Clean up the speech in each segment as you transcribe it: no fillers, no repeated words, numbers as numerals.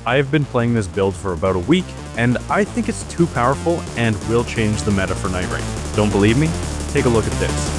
I have been playing this build for about a week, and I think it's too powerful and will change the meta for Nightreign. Don't believe me? Take a look at this.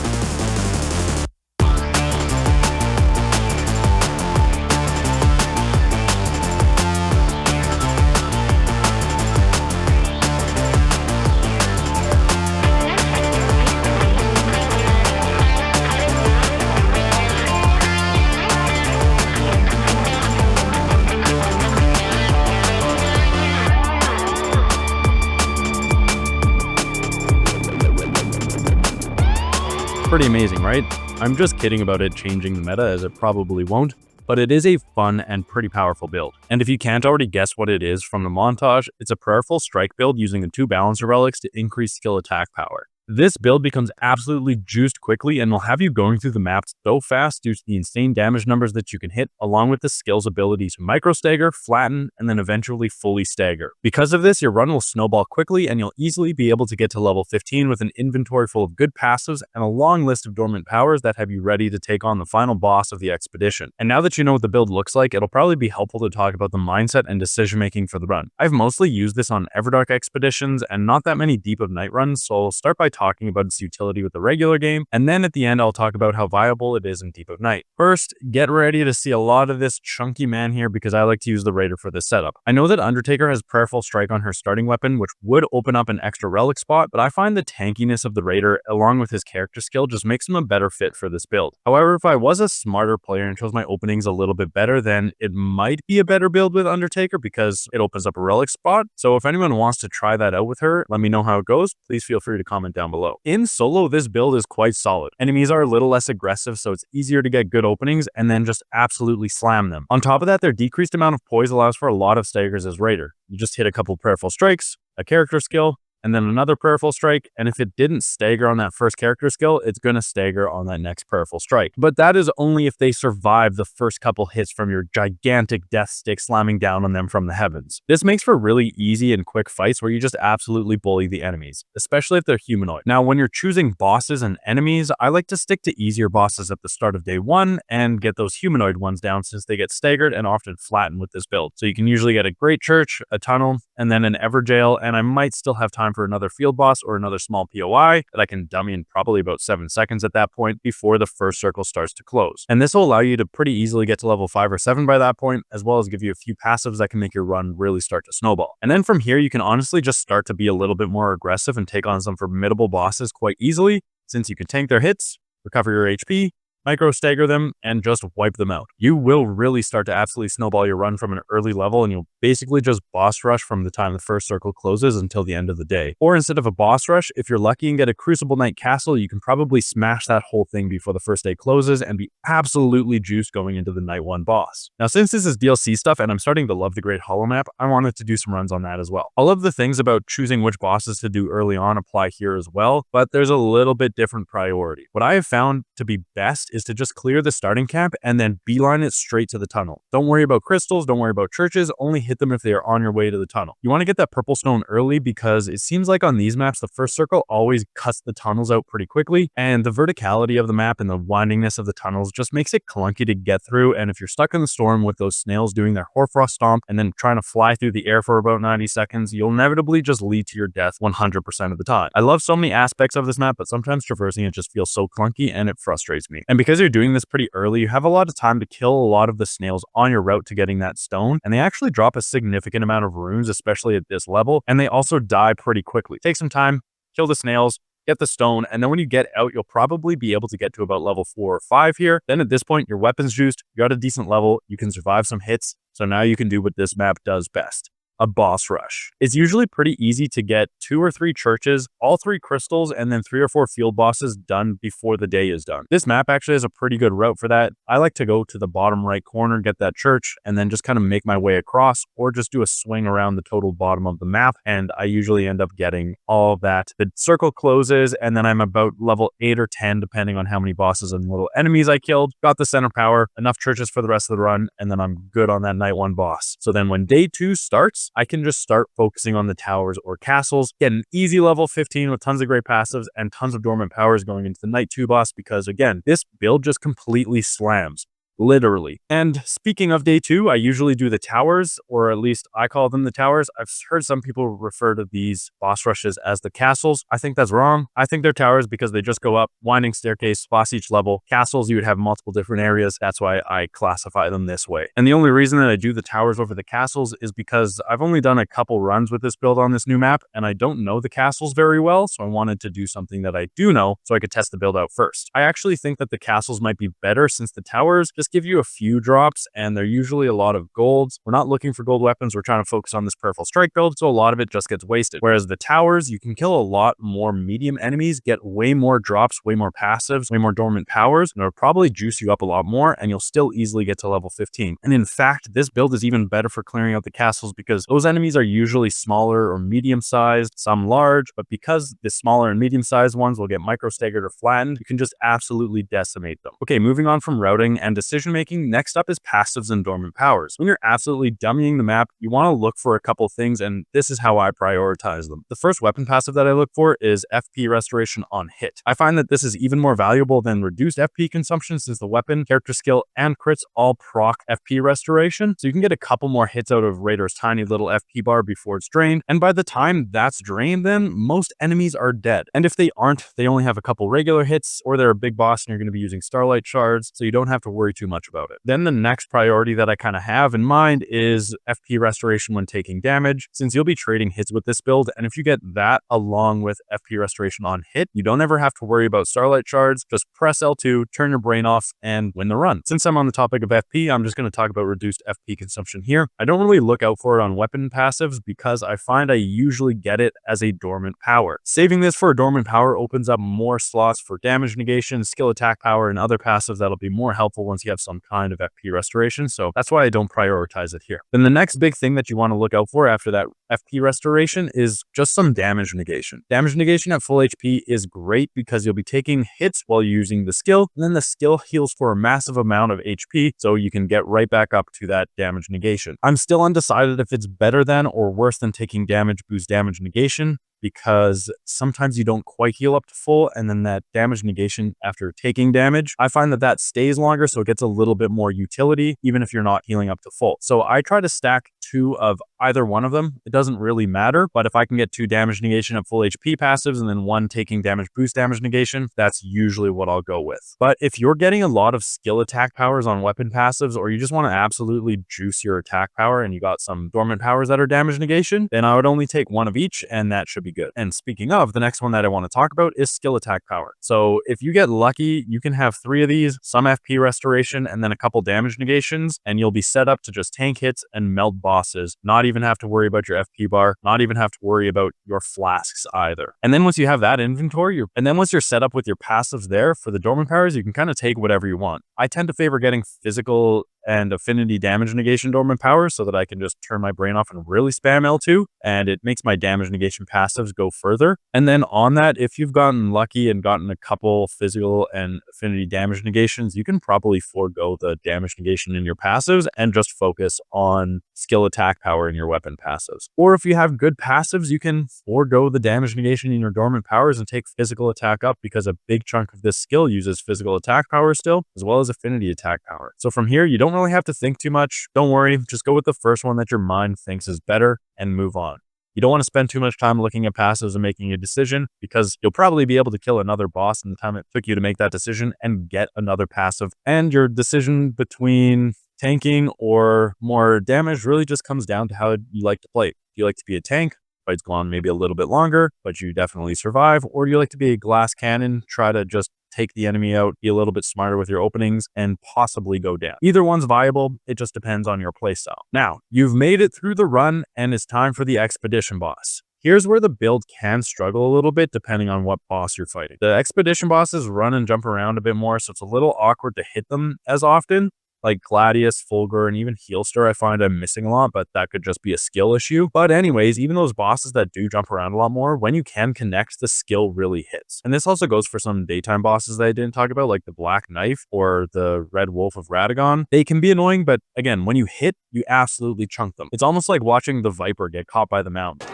Pretty amazing, right? I'm just kidding about it changing the meta, as it probably won't, but it is a fun and pretty powerful build. And if you can't already guess what it is from the montage, it's a prayerful strike build using the 2 balancer relics to increase skill attack power. This build becomes absolutely juiced quickly and will have you going through the map so fast due to the insane damage numbers that you can hit, along with the skill's ability to micro stagger, flatten, and then eventually fully stagger. Because of this, your run will snowball quickly and you'll easily be able to get to level 15 with an inventory full of good passives and a long list of dormant powers that have you ready to take on the final boss of the expedition. And now that you know what the build looks like, it'll probably be helpful to talk about the mindset and decision making for the run. I've mostly used this on Everdark expeditions and not that many Deep of Night runs, so I'll start by talking about its utility with the regular game, and then at the end I'll talk about how viable it is in Deep of Night. First, get ready to see a lot of this chunky man here because I like to use the Raider for this setup. I know that Undertaker has Prayerful Strike on her starting weapon, which would open up an extra relic spot, but I find the tankiness of the Raider, along with his character skill, just makes him a better fit for this build. However, if I was a smarter player and chose my openings a little bit better, then it might be a better build with Undertaker because it opens up a relic spot. So if anyone wants to try that out with her, let me know how it goes. Please feel free to comment down below. In solo, this build is quite solid. Enemies are a little less aggressive, so it's easier to get good openings and then just absolutely slam them. On top of that, their decreased amount of poise allows for a lot of staggers as Raider. You just hit a couple prayerful strikes, a character skill, and then another prayerful strike, and if it didn't stagger on that first character skill, it's going to stagger on that next prayerful strike. But that is only if they survive the first couple hits from your gigantic death stick slamming down on them from the heavens. This makes for really easy and quick fights where you just absolutely bully the enemies, especially if they're humanoid. Now, when you're choosing bosses and enemies, I like to stick to easier bosses at the start of day 1 and get those humanoid ones down since they get staggered and often flattened with this build. So you can usually get a Great Church, a Tunnel, and then an Everjail, and I might still have time for another field boss or another small POI that I can dummy in probably about 7 seconds at that point before the first circle starts to close. And this will allow you to pretty easily get to level 5 or 7 by that point, as well as give you a few passives that can make your run really start to snowball. And then from here, you can honestly just start to be a little bit more aggressive and take on some formidable bosses quite easily, since you can tank their hits, recover your HP, micro stagger them, and just wipe them out. You will really start to absolutely snowball your run from an early level, and you'll basically just boss rush from the time the first circle closes until the end of the day. Or instead of a boss rush, if you're lucky and get a Crucible Knight Castle, you can probably smash that whole thing before the first day closes and be absolutely juiced going into the Night 1 boss. Now, since this is DLC stuff and I'm starting to love the Great Hollow map, I wanted to do some runs on that as well. All of the things about choosing which bosses to do early on apply here as well, but there's a little bit different priority. What I have found to be best is to just clear the starting camp and then beeline it straight to the tunnel. Don't worry about crystals, don't worry about churches, only hit them if they are on your way to the tunnel. You want to get that purple stone early because it seems like on these maps, the first circle always cuts the tunnels out pretty quickly, and the verticality of the map and the windingness of the tunnels just makes it clunky to get through, and if you're stuck in the storm with those snails doing their hoarfrost stomp and then trying to fly through the air for about 90 seconds, you'll inevitably just lead to your death 100% of the time. I love so many aspects of this map, but sometimes traversing it just feels so clunky and it frustrates me. And because you're doing this pretty early, you have a lot of time to kill a lot of the snails on your route to getting that stone, and they actually drop a significant amount of runes, especially at this level, and they also die pretty quickly. Take some time, kill the snails, get the stone, and then when you get out, you'll probably be able to get to about level 4 or 5 here. Then at this point, your weapon's juiced, you got a decent level, you can survive some hits, so now you can do what this map does best. A boss rush. It's usually pretty easy to get 2 or 3 churches, all 3 crystals, and then 3 or 4 field bosses done before the day is done. This map actually has a pretty good route for that. I like to go to the bottom right corner, get that church, and then just kind of make my way across, or just do a swing around the total bottom of the map, and I usually end up getting all of that. The circle closes, and then I'm about level 8 or 10, depending on how many bosses and little enemies I killed. Got the center power, enough churches for the rest of the run, and then I'm good on that Night 1 boss. So then when day 2 starts, I can just start focusing on the towers or castles, get an easy level 15 with tons of great passives and tons of dormant powers going into the Night 2 boss because, again, this build just completely slams. literally. And speaking of day 2, I usually do the towers, or at least I call them the towers. I've heard some people refer to these boss rushes as the castles. I think that's wrong. I think they're towers because they just go up, winding staircase, boss each level. Castles, you would have multiple different areas. That's why I classify them this way. And the only reason that I do the towers over the castles is because I've only done a couple runs with this build on this new map, and I don't know the castles very well, so I wanted to do something that I do know so I could test the build out first. I actually think that the castles might be better since the towers just give you a few drops, and they're usually a lot of golds. We're not looking for gold weapons, we're trying to focus on this peripheral strike build, so a lot of it just gets wasted. Whereas the towers, you can kill a lot more medium enemies, get way more drops, way more passives, way more dormant powers, and it'll probably juice you up a lot more, and you'll still easily get to level 15. And in fact, this build is even better for clearing out the castles because those enemies are usually smaller or medium sized, some large, but because the smaller and medium sized ones will get micro staggered or flattened, you can just absolutely decimate them. Okay, moving on from routing and decision making, next up is passives and dormant powers. When you're absolutely dummying the map, you want to look for a couple things, and this is how I prioritize them. The first weapon passive that I look for is FP restoration on hit. I find that this is even more valuable than reduced FP consumption since the weapon, character skill, and crits all proc FP restoration, so you can get a couple more hits out of Raider's tiny little FP bar before it's drained, and by the time that's drained, then most enemies are dead. And if they aren't, they only have a couple regular hits, or they're a big boss and you're going to be using starlight shards, so you don't have to worry too much about it. Then the next priority that I kind of have in mind is FP restoration when taking damage, since you'll be trading hits with this build, and if you get that along with FP restoration on hit, you don't ever have to worry about starlight shards. Just press L2, turn your brain off, and win the run. Since I'm on the topic of FP, I'm just going to talk about reduced FP consumption here. I don't really look out for it on weapon passives because I find I usually get it as a dormant power. Saving this for a dormant power opens up more slots for damage negation, skill attack power, and other passives that'll be more helpful once you have some kind of FP restoration, so that's why I don't prioritize it here. Then the next big thing that you want to look out for after that FP restoration is just some damage negation. Damage negation at full HP is great because you'll be taking hits while you're using the skill, and then the skill heals for a massive amount of HP, so you can get right back up to that damage negation. I'm still undecided if it's better than or worse than taking damage boost damage negation, because sometimes you don't quite heal up to full, and then that damage negation after taking damage, I find that that stays longer, so it gets a little bit more utility even if you're not healing up to full. So I try to stack 2 of either one of them. It doesn't really matter, but if I can get 2 damage negation at full HP passives and then 1 taking damage boost damage negation, that's usually what I'll go with. But if you're getting a lot of skill attack powers on weapon passives, or you just want to absolutely juice your attack power and you got some dormant powers that are damage negation, then I would only take 1 of each, and that should be good. And speaking of, the next one that I want to talk about is skill attack power. So if you get lucky, you can have 3 of these, some FP restoration, and then a couple damage negations, and you'll be set up to just tank hits and melt bosses, not even have to worry about your FP bar, not even have to worry about your flasks either. And then once you have that inventory, once you're set up with your passives there for the dormant powers, you can kind of take whatever you want. I tend to favor getting physical and affinity damage negation dormant powers so that I can just turn my brain off and really spam L2, and it makes my damage negation passives go further. And then on that, if you've gotten lucky and gotten a couple physical and affinity damage negations, you can probably forego the damage negation in your passives and just focus on skill attack power in your weapon passives. Or if you have good passives, you can forego the damage negation in your dormant powers and take physical attack up, because a big chunk of this skill uses physical attack power still, as well as affinity attack power. So from here, you don't really have to think too much. Don't worry, just go with the first one that your mind thinks is better and move on. You don't want to spend too much time looking at passives and making a decision, because you'll probably be able to kill another boss in the time it took you to make that decision and get another passive. And your decision between tanking or more damage really just comes down to how you like to play. If you like to be a tank, fights go on maybe a little bit longer, but you definitely survive. Or you like to be a glass cannon, try to just take the enemy out, be a little bit smarter with your openings, and possibly go down. Either one's viable, it just depends on your playstyle. Now, you've made it through the run, and it's time for the expedition boss. Here's where the build can struggle a little bit depending on what boss you're fighting. The expedition bosses run and jump around a bit more, so it's a little awkward to hit them as often. Like Gladius, Fulgur, and even Heelstar, I find I'm missing a lot, but that could just be a skill issue. But anyways, even those bosses that do jump around a lot more, when you can connect, the skill really hits. And this also goes for some daytime bosses that I didn't talk about, like the Black Knife or the Red Wolf of Radagon. They can be annoying, but again, when you hit, you absolutely chunk them. It's almost like watching the Viper get caught by the mountain.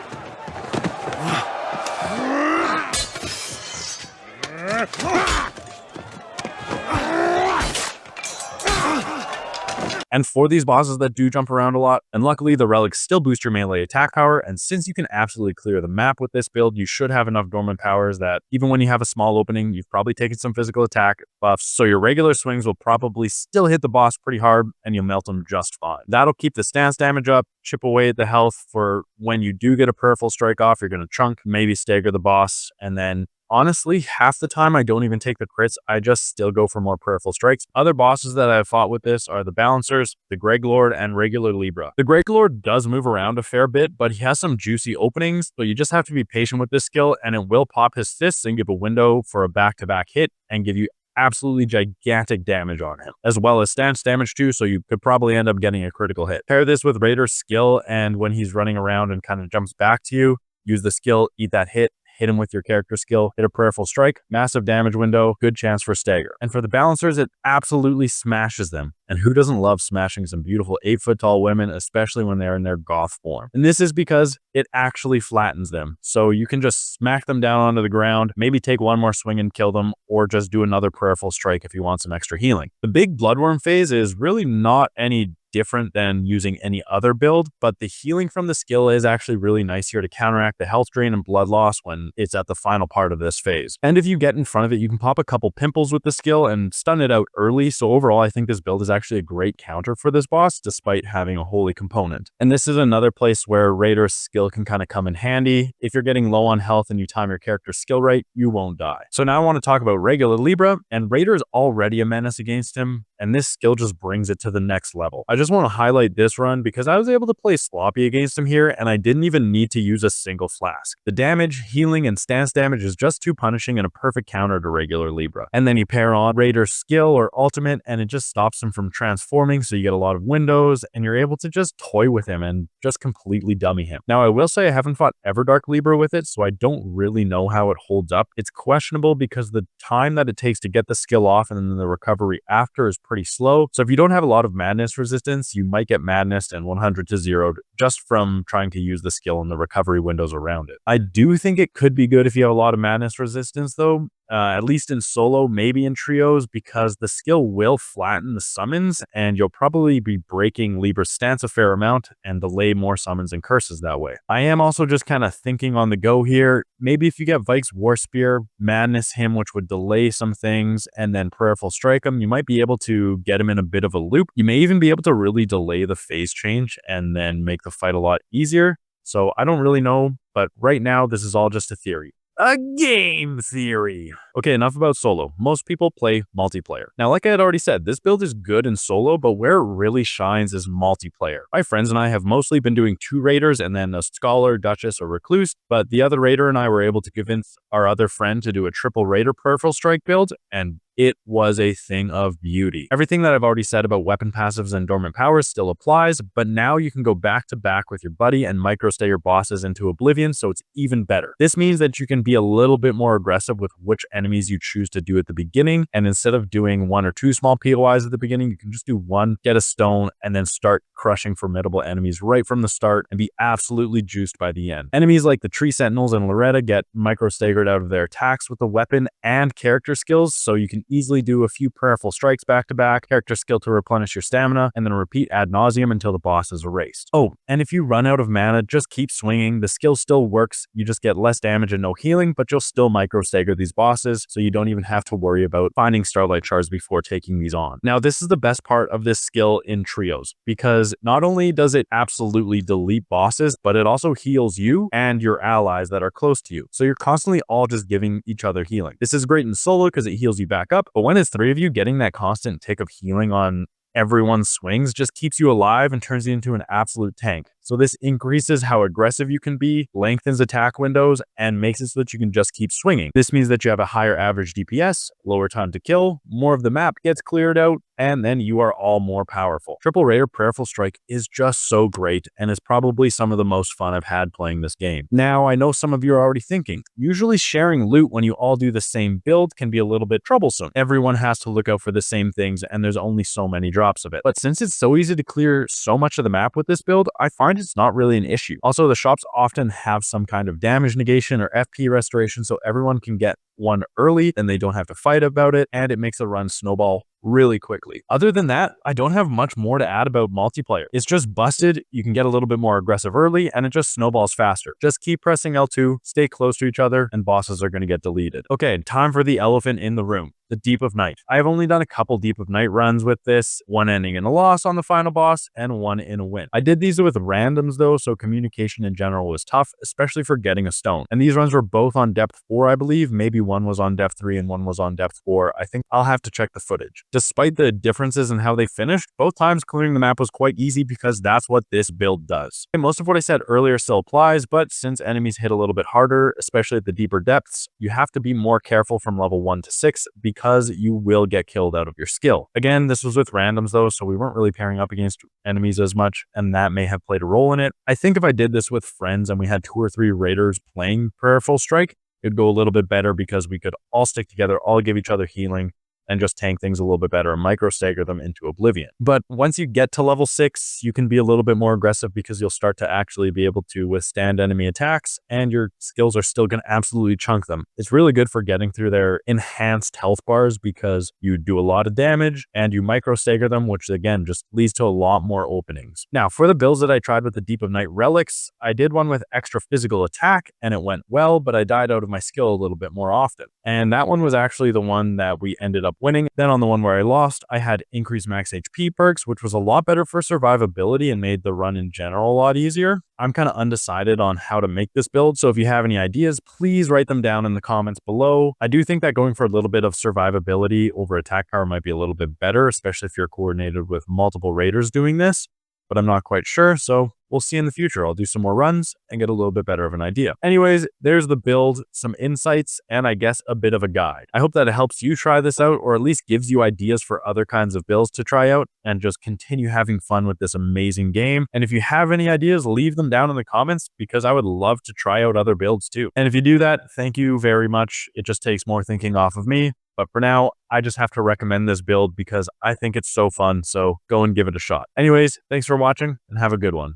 And for these bosses that do jump around a lot, and luckily the relics still boost your melee attack power, and since you can absolutely clear the map with this build, you should have enough dormant powers that even when you have a small opening, you've probably taken some physical attack buffs, so your regular swings will probably still hit the boss pretty hard and you'll melt them just fine. That'll keep the stance damage up, chip away at the health for when you do get a peripheral strike off, you're going to chunk, maybe stagger the boss, and then honestly, half the time I don't even take the crits, I just still go for more peripheral strikes. Other bosses that I've fought with this are the Balancers, the Greg Lord, and regular Libra. The Greg Lord does move around a fair bit, but he has some juicy openings, so you just have to be patient with this skill, and it will pop his fists and give a window for a back-to-back hit and give you absolutely gigantic damage on him, as well as stance damage too, so you could probably end up getting a critical hit. Pair this with Raider's skill, and when he's running around and kind of jumps back to you, use the skill, eat that hit him with your character skill, hit a peripheral strike, massive damage window, good chance for stagger. And for the Balancers, it absolutely smashes them. And who doesn't love smashing some beautiful 8-foot tall women, especially when they're in their goth form? And this is because it actually flattens them. So you can just smack them down onto the ground, maybe take one more swing and kill them, or just do another peripheral strike if you want some extra healing. The big Bloodworm phase is really not any different than using any other build, but the healing from the skill is actually really nice here to counteract the health drain and blood loss when it's at the final part of this phase. And if you get in front of it, you can pop a couple pimples with the skill and stun it out early. So overall, I think this build is actually a great counter for this boss, despite having a holy component. And this is another place where Raider's skill can kind of come in handy. If you're getting low on health and you time your character's skill right, you won't die. So now I want to talk about regular Libra, and Raider is already a menace against him, and this skill just brings it to the next level. I just want to highlight this run because I was able to play sloppy against him here, and I didn't even need to use a single flask. The damage, healing, and stance damage is just too punishing and a perfect counter to regular Libra. And then you pair on Raider's skill or ultimate, and it just stops him from transforming, so you get a lot of windows, and you're able to just toy with him and just completely dummy him. Now, I will say I haven't fought Everdark Libra with it, so I don't really know how it holds up. It's questionable because the time that it takes to get the skill off and then the recovery after is pretty slow. So if you don't have a lot of madness resistance, you might get madness and 100 to 0 just from trying to use the skill and the recovery windows around it. I do think it could be good if you have a lot of madness resistance though. At least in solo, maybe in trios, because the skill will flatten the summons and you'll probably be breaking Libra's stance a fair amount and delay more summons and curses that way. I am also just kind of thinking on the go here. Maybe if you get Vike's War Spear, madness him, which would delay some things, and then peripheral strike him, you might be able to get him in a bit of a loop. You may even be able to really delay the phase change and then make the fight a lot easier. So I don't really know, but right now this is all just a theory. A game theory. Okay, enough about solo. Most people play multiplayer. Now, like I had already said, this build is good in solo, but where it really shines is multiplayer. My friends and I have mostly been doing 2 raiders and then a scholar, duchess, or recluse, but the other raider and I were able to convince our other friend to do a triple raider peripheral strike build, and it was a thing of beauty. Everything that I've already said about weapon passives and dormant powers still applies, but now you can go back to back with your buddy and microstay your bosses into oblivion, so it's even better. This means that you can be a little bit more aggressive with which enemies you choose to do at the beginning, and instead of doing 1 or 2 small POIs at the beginning, you can just do 1, get a stone, and then start crushing formidable enemies right from the start and be absolutely juiced by the end. Enemies like the Tree Sentinels and Loretta get micro-staggered out of their attacks with the weapon and character skills, so you can easily do a few peripheral strikes back to back, character skill to replenish your stamina, and then repeat ad nauseum until the boss is erased. Oh, and if you run out of mana, just keep swinging. The skill still works. You just get less damage and no healing, but you'll still micro stagger these bosses, so you don't even have to worry about finding Starlight Shards before taking these on. Now, this is the best part of this skill in trios, because not only does it absolutely delete bosses, but it also heals you and your allies that are close to you. So you're constantly all just giving each other healing. This is great in solo because it heals you back up, but when it's 3 of you, getting that constant tick of healing on everyone's swings just keeps you alive and turns you into an absolute tank. So this increases how aggressive you can be, lengthens attack windows, and makes it so that you can just keep swinging. This means that you have a higher average DPS, lower time to kill, more of the map gets cleared out, and then you are all more powerful. Triple Raider Prayerful Strike is just so great and is probably some of the most fun I've had playing this game. Now, I know some of you are already thinking, usually sharing loot when you all do the same build can be a little bit troublesome. Everyone has to look out for the same things and there's only so many drops of it. But since it's so easy to clear so much of the map with this build, I find it's not really an issue. Also, the shops often have some kind of damage negation or FP restoration, so everyone can get one early and they don't have to fight about it, and it makes the run snowball really quickly. Other than that, I don't have much more to add about multiplayer. It's just busted, you can get a little bit more aggressive early, and it just snowballs faster. Just keep pressing L2, stay close to each other, and bosses are going to get deleted. Okay, time for the elephant in the room. The Deep of Night. I have only done a couple Deep of Night runs with this, one ending in a loss on the final boss and one in a win. I did these with randoms though, so communication in general was tough, especially for getting a stone. And these runs were both on depth 4, I believe. Maybe one was on depth 3 and one was on depth 4. I think I'll have to check the footage. Despite the differences in how they finished, both times clearing the map was quite easy because that's what this build does. And most of what I said earlier still applies, but since enemies hit a little bit harder, especially at the deeper depths, you have to be more careful from level 1 to 6 because you will get killed out of your skill. Again, this was with randoms though, so we weren't really pairing up against enemies as much, and that may have played a role in it. I think if I did this with friends and we had 2 or 3 raiders playing Prayerful Strike, it'd go a little bit better because we could all stick together, all give each other healing, and just tank things a little bit better and micro stagger them into oblivion. But once you get to level 6, you can be a little bit more aggressive because you'll start to actually be able to withstand enemy attacks, and your skills are still going to absolutely chunk them. It's really good for getting through their enhanced health bars because you do a lot of damage and you micro stagger them, which again just leads to a lot more openings. Now, for the builds that I tried with the Deep of Night relics, I did one with extra physical attack and it went well, but I died out of my skill a little bit more often. And that one was actually the one that we ended up winning. Then on the one where I lost, I had increased max HP perks, which was a lot better for survivability and made the run in general a lot easier. I'm kind of undecided on how to make this build, so if you have any ideas, please write them down in the comments below. I do think that going for a little bit of survivability over attack power might be a little bit better, especially if you're coordinated with multiple raiders doing this, but I'm not quite sure, so we'll see in the future. I'll do some more runs and get a little bit better of an idea. Anyways, there's the build, some insights, and I guess a bit of a guide. I hope that it helps you try this out, or at least gives you ideas for other kinds of builds to try out, and just continue having fun with this amazing game. And if you have any ideas, leave them down in the comments because I would love to try out other builds too. And if you do that, thank you very much. It just takes more thinking off of me. But for now, I just have to recommend this build because I think it's so fun, so go and give it a shot. Anyways, thanks for watching and have a good one.